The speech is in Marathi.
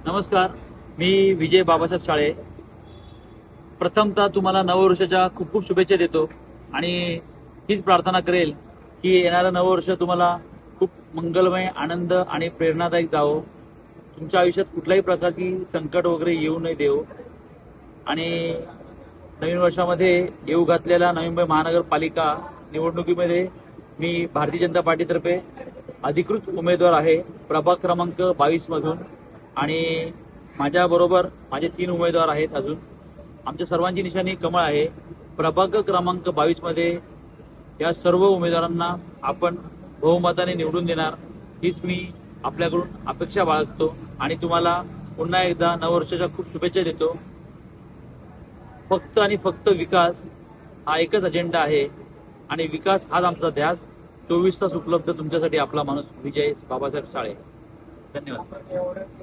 नमस्कार, मी विजय बाबासाहेब शाळे. प्रथमतः तुम्हाला नववर्षाच्या खूप खूप शुभेच्छा देतो आणि हीच प्रार्थना करेल की येणारं नववर्ष तुम्हाला खूप मंगलमय, आनंद आणि प्रेरणादायक जावो. तुमच्या आयुष्यात कुठल्याही प्रकारची संकट वगैरे येऊ नये देव. आणि नवीन वर्षामध्ये येऊ घातलेल्या नवी मुंबई महानगरपालिका निवडणुकीमध्ये मी भारतीय जनता पार्टीतर्फे अधिकृत उमेदवार आहे प्रभाग क्रमांक 22 मधून. आणि माझ्याबरोबर माझे 3 उमेदवार आहेत अजून. आमच्या सर्वांची निशाणी कमळ आहे. प्रभाग क्रमांक 22 मध्ये या सर्व उमेदवारांना आपण बहुमताने निवडून देणार हीच मी आपल्याकडून अपेक्षा बाळगतो आणि तुम्हाला पुन्हा एकदा नववर्षाच्या खूप शुभेच्छा देतो. फक्त आणि फक्त विकास हा एकच अजेंडा आहे आणि विकास हाच आमचा ध्यास. 24 तास उपलब्ध तुमच्यासाठी आपला माणूस विजय बाबासाहेब शाळे. धन्यवाद.